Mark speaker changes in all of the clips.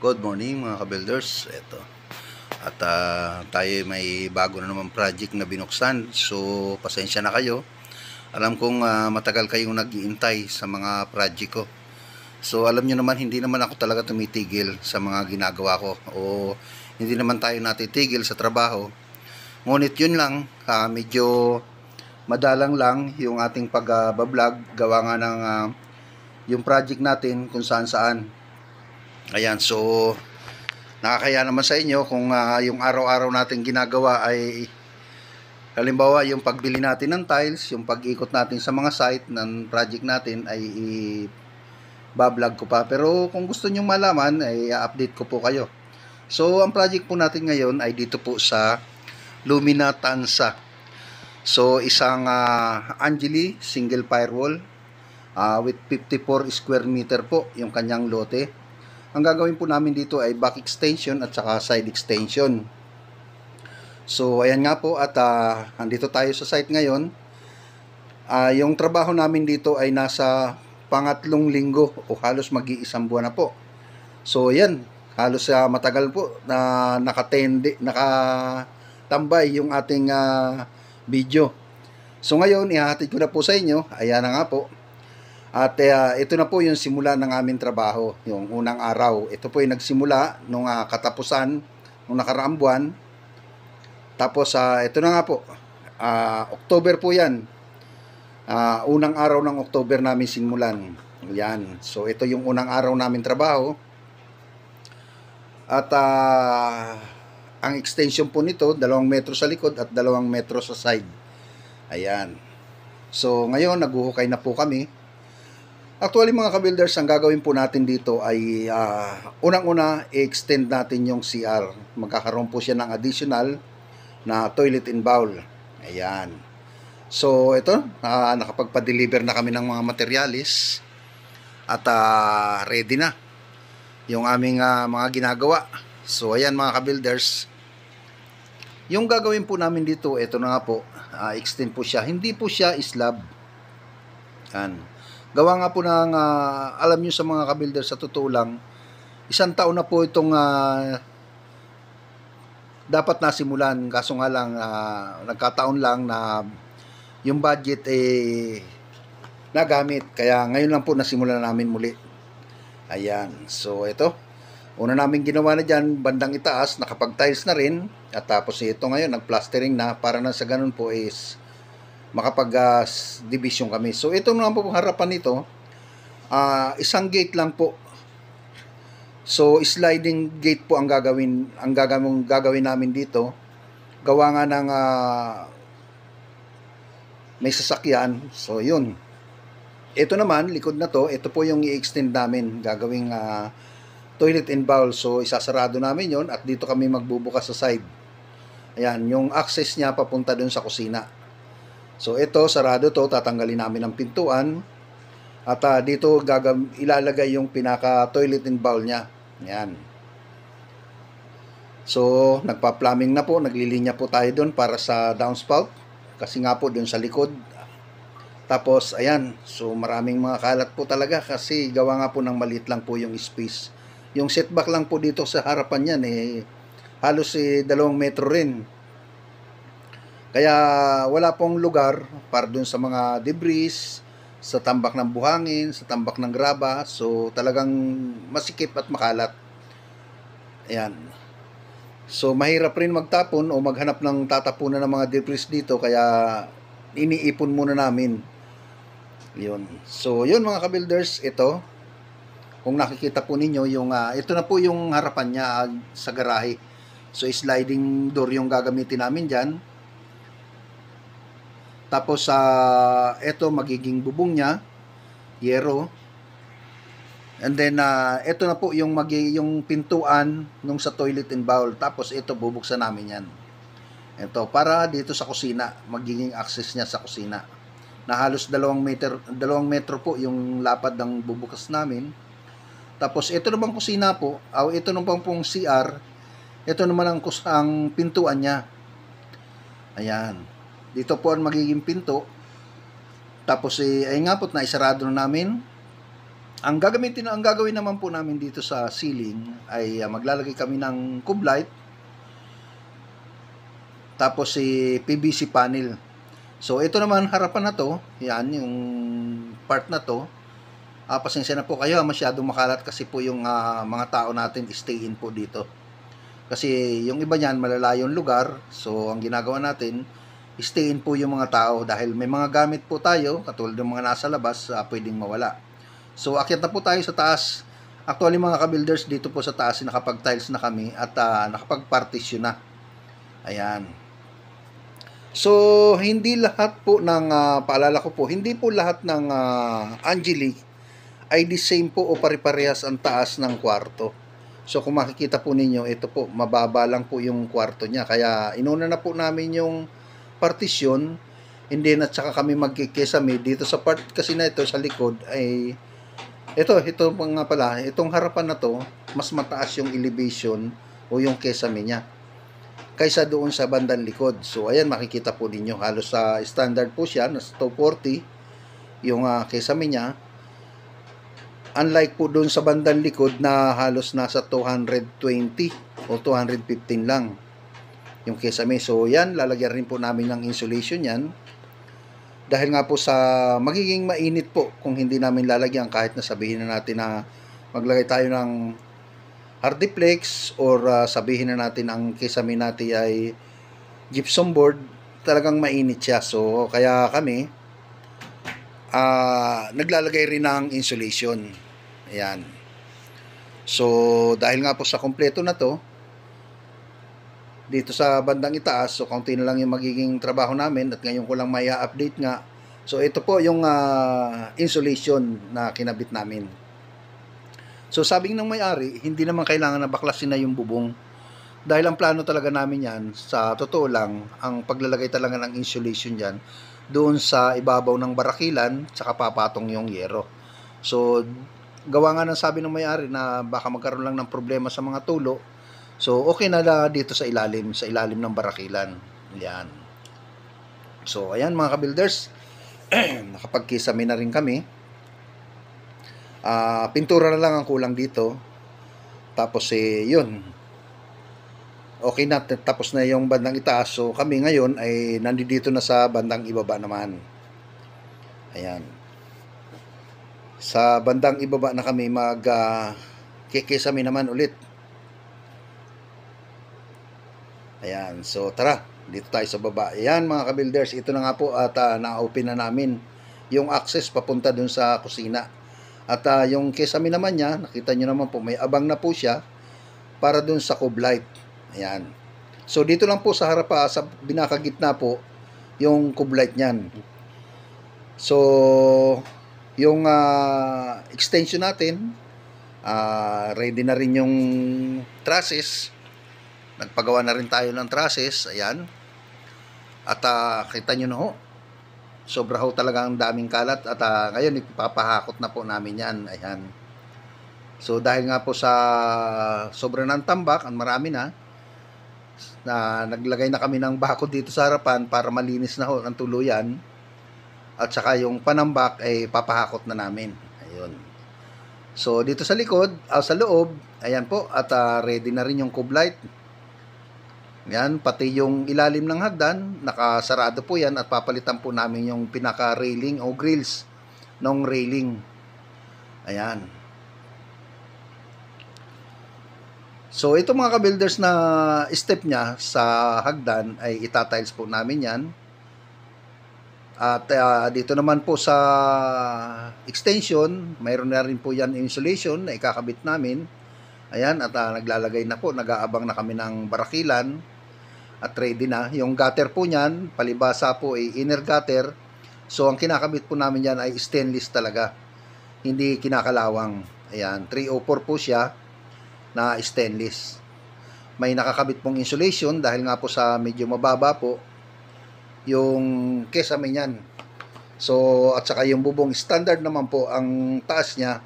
Speaker 1: Good morning mga ka-builders. Ito. At tayo may bago na naman project na binuksan. So, pasensya na kayo. Alam kong matagal kayong nag-iintay sa mga project ko. So, alam nyo naman, hindi naman ako talaga tumitigil sa mga ginagawa ko. O hindi naman tayo natitigil sa trabaho. Ngunit yun lang, medyo madalang lang yung ating pag-vlog. Gawa nga ng yung project natin kung saan-saan. Ayan, so nakakaya naman sa inyo kung yung araw-araw natin ginagawa ay halimbawa yung pagbili natin ng tiles, yung pag-ikot natin sa mga site ng project natin ay i-vlog ko pa. Pero kung gusto nyo malaman ay update ko po kayo. So ang project po natin ngayon ay dito po sa Lumina Tanza. So isang Angeli single firewall with 54 square meter po yung kanyang lote. Ang gagawin po namin dito ay back extension at saka side extension. So ayan nga po at andito tayo sa site ngayon. Yung trabaho namin dito ay nasa pangatlong linggo o halos mag-iisang buwan na po. So ayan, halos matagal po na nakatambay yung ating video. So ngayon ihahatid ko na po sa inyo. Ayan na nga po. At ito na po yung simula ng aming trabaho, yung unang araw. Ito po yung nagsimula nung katapusan nung nakaraang buwan. Tapos ito na nga po, October po yan. Unang araw ng October namin simulan. Yan. So ito yung unang araw namin trabaho. At ang extension po nito, 2 metro sa likod at 2 metro sa side. Ayan. So ngayon, naghuhukay na po kami. Actually mga ka-builders, ang gagawin po natin dito ay unang-una i-extend natin yung CR. Magkakaroon po siya ng additional na toilet and bowl. Ayan. So ito, nakapagpa-deliver na kami ng mga materialis at ready na yung aming mga ginagawa. So ayan mga ka-builders, yung gagawin po namin dito, ito na nga po, extend po siya. Hindi po siya slab. Ayan. Gawa nga po ng, alam nyo sa mga ka-builders, sa totoo lang, 1 taon na po itong dapat nasimulan. Kaso nga lang, nagkataon lang na yung budget nagamit. Kaya ngayon lang po nasimulan namin muli. Ayan. So ito, una namin ginawa na dyan, bandang itaas, nakapag-tiles na rin. At tapos ito ngayon, nag-plastering na para na sa ganun po is makapag-division kami. So ito naman po harapan nito, isang gate lang po. So sliding gate po ang gagawin namin dito. Gawa nga ng may sasakyan. So yun. Ito naman likod na to, ito po yung i-extend namin, gagawing toilet and bowl. So isasarado namin yon at dito kami magbubukas sa side. Ayan, yung access niya papunta dun sa kusina. So ito, sarado to, tatanggalin namin ang pintuan. At dito ilalagay yung pinaka toilet and bowl niya. Yan. So nagpa-plumbing na po, naglilinya po tayo doon para sa downspout. Kasi nga po doon sa likod. Tapos ayan, so maraming mga kalat po talaga kasi gawa nga po ng maliit lang po yung space. Yung setback lang po dito sa harapan yan halos 2 metro rin. Kaya wala pong lugar para dun sa mga debris, sa tambak ng buhangin, sa tambak ng graba. So talagang masikip at makalat. Ayan. So mahirap rin magtapon o maghanap ng tatapunan ng mga debris dito. Kaya iniipon muna namin. Yun. So yun mga ka-builders, ito. Kung nakikita po ninyo, ito na po yung harapan niya sa garahe. So sliding door yung gagamitin namin dyan. Tapos ito magiging bubong niya, yero. And then ito na po yung pintuan nung sa toilet and bowl. Tapos ito bubuksan namin yan. Ito para dito sa kusina, magiging access niya sa kusina. Na halos 2 metro po yung lapad ng bubukas namin. Tapos ito naman kusina po, ito naman pong CR. Ito naman ang pintuan niya. Ayan. Dito po ang magiging pinto. Tapos ay nga po na isarado na namin. Ang gagawin naman po namin dito sa ceiling ay maglalagay kami ng cube light, tapos si PVC panel. So ito naman harapan na to, yan yung part na to. Pasensya na po kayo, masyadong makalat kasi po yung mga tao natin stay in po dito. Kasi yung iba niyan malalayong lugar, so ang ginagawa natin, stay in po yung mga tao dahil may mga gamit po tayo, katulad ng mga nasa labas, pwedeng mawala. So akyat na po tayo sa taas. Actually mga ka-builders, dito po sa taas nakapag-tiles na kami at nakapag-partition na. Ayan. So hindi lahat po ng paalala ko po, hindi po lahat ng Angelique ay the same po o pare-parehas ang taas ng kwarto. So kung makikita po ninyo, ito po mababa lang po yung kwarto niya. Kaya inuna na po namin yung partition, and then at saka kami magkikesame dito sa part kasi na ito sa likod ay ito nga pala, itong harapan na to, mas mataas yung elevation o yung kesame niya kaysa doon sa bandang likod. So ayan, makikita po ninyo, halos sa standard po siya, nasa 240 yung kesame niya. Unlike po doon sa bandang likod na halos nasa 220 o 215 lang yung kesame. So yan, lalagyan rin po namin ng insulation yan. Dahil nga po sa magiging mainit po kung hindi namin lalagyan, kahit na sabihin na natin na maglagay tayo ng hardiplex or sabihin na natin ang kesame natin ay gypsum board, talagang mainit siya. So kaya kami naglalagay rin ng insulation. Ayan. So dahil nga po sa kompleto na to dito sa bandang itaas, so kaunti na lang yung magiging trabaho namin at ngayon ko lang may update nga. So ito po yung insulation na kinabit namin. So sabi ng may-ari, hindi naman kailangan na baklasin na yung bubong. Dahil ang plano talaga namin yan, sa totoo lang, ang paglalagay talaga ng insulation dyan, doon sa ibabaw ng barakilan, tsaka papatong yung yero. So gawa nga ng sabi ng may-ari na baka magkaroon lang ng problema sa mga tulo. So okay na dito sa ilalim ng barakilan. Yan. So ayan mga ka-builders, nakapagkisame na rin kami. Pintura na lang ang kulang dito. Tapos yun. Okay na, tapos na yung bandang itaas. So kami ngayon ay nandito na sa bandang ibaba naman. Ayan. Sa bandang ibaba na kami kikisame naman ulit. Ayan, so tara, dito tayo sa baba. Ayan mga ka-builders, ito na nga po at na-open na namin yung access papunta dun sa kusina. At yung kesame naman niya, nakita nyo naman po, may abang na po siya para dun sa cube light. Ayan. So dito lang po sa harap, sa binakagitna po, yung cube light niyan. So, yung extension natin, ready na rin yung trusses. Nagpagawa na rin tayo ng trusses. Ayan. At kita nyo na ho, sobra ho talaga ang daming kalat. At ngayon ipapahakot na po namin yan. Ayan. So dahil nga po sa sobra ng tambak, ang marami na naglagay na kami ng bakod dito sa harapan para malinis na ho ang tuluyan. At saka yung panambak ay papahakot na namin. Ayun. So dito sa likod, sa loob, ayan po, at ready na rin yung cube light. Yan, pati yung ilalim ng hagdan, nakasarado po yan at papalitan po namin yung pinaka-railing o grills ng railing. Ayan. So, ito mga ka-builders na step niya sa hagdan ay itatiles po namin yan. At dito naman po sa extension, mayroon na rin po yan insulation na ikakabit namin. Ayan, at naglalagay na po, nag-aabang na kami ng barakilan. At ready na. Yung gutter po niyan, palibasa po ay inner gutter. So, ang kinakabit po namin yan ay stainless talaga. Hindi kinakalawang. Ayan, 304 po siya na stainless. May nakakabit pong insulation dahil nga po sa medyo mababa po yung kesame niyan. So, at saka yung bubong standard naman po ang taas niya.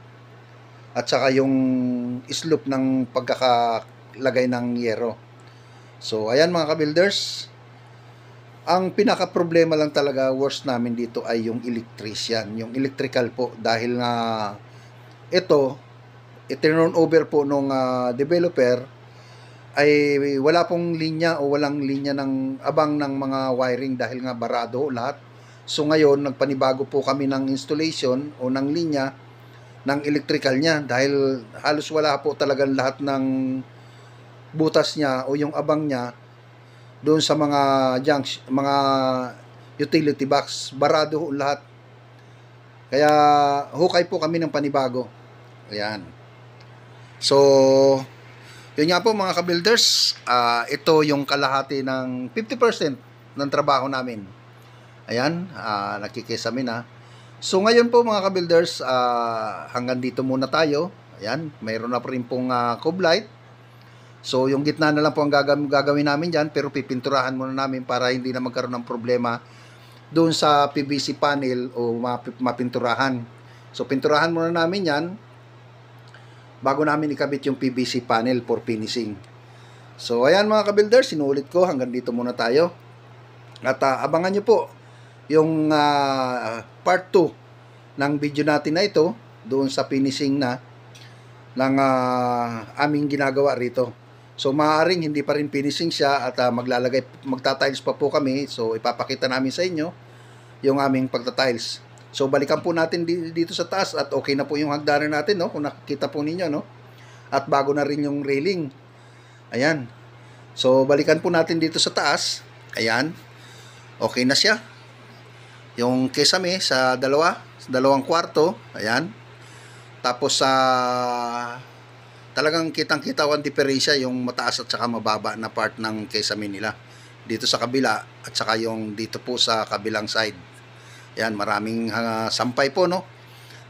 Speaker 1: At saka yung slope ng pagkakalagay ng yero. So, ayan mga ka-builders. Ang pinaka-problema lang talaga, worst namin dito ay yung electrician, yung electrical po. Dahil nga ito, i-turn over po nung developer, ay wala pong linya o walang linya ng abang ng mga wiring dahil nga barado lahat. So ngayon, nagpanibago po kami ng installation o ng linya ng electrical niya dahil halos wala po talagang lahat ng butas niya o yung abang niya doon sa mga junction, mga utility box, barado lahat. Kaya hukay po kami ng panibago. Ayan. So, yun nga po mga ka-builders, ito yung kalahati ng 50% ng trabaho namin. Ayan, nakikisami na. So ngayon po mga ka-builders, hanggang dito muna tayo. Ayan, mayroon na po rin pong cove light. So yung gitna na lang po ang gagawin namin dyan, pero pipinturahan muna namin para hindi na magkaroon ng problema doon sa PVC panel o mapinturahan. So pinturahan muna namin yan bago namin ikabit yung PVC panel for finishing. So ayan mga ka-builders, sinulit ko, hanggang dito muna tayo. At abangan nyo po yung part 2 ng video natin na ito doon sa finishing na ng aming ginagawa rito. So maaaring hindi pa rin finishing siya at magtatiles pa po kami. So ipapakita namin sa inyo yung aming pagtatiles. So balikan po natin dito sa taas at okay na po yung hagdanan natin, no? Kung nakikita po ninyo, no? At bago na rin yung railing. Ayan. So balikan po natin dito sa taas. Ayan. Okay na siya. Yung kesame sa dalawang kwarto. Ayan. Tapos talagang kitang-kita ang diferensya yung mataas at saka mababa na part ng kesame nila. Dito sa kabila at saka yung dito po sa kabilang side. Yan, maraming sampay po, no?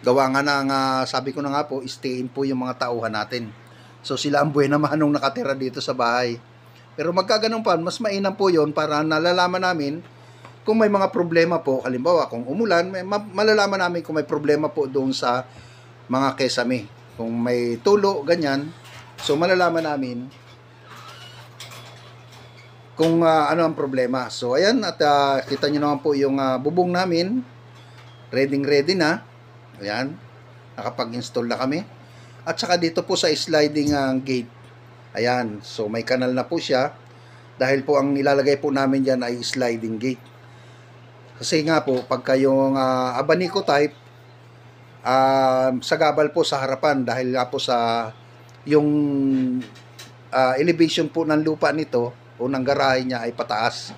Speaker 1: Gawa nga ng, sabi ko na nga po, stay-in po yung mga tauhan natin. So sila ang buhay naman nung nakatira dito sa bahay. Pero magkaganon pa, mas mainam po yon para nalalaman namin kung may mga problema po. Halimbawa, kung umulan, malalaman namin kung may problema po doon sa mga kesame. Kung may tulo, ganyan. So malalaman namin kung ano ang problema. So ayan, at kita nyo naman po yung bubong namin. Ready na. Ayan, nakapag-install na kami. At saka dito po sa sliding gate. Ayan, so may kanal na po siya. Dahil po ang nilalagay po namin dyan ay sliding gate. Kasi nga po, pagka yung abanico type, sagabal po sa harapan. Dahil nga po sa yung elevation po ng lupa nito, unang garahe niya ay pataas.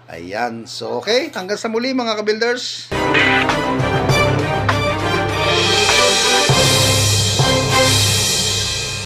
Speaker 1: Ayan. So, okay. Hanggang sa muli mga ka-builders.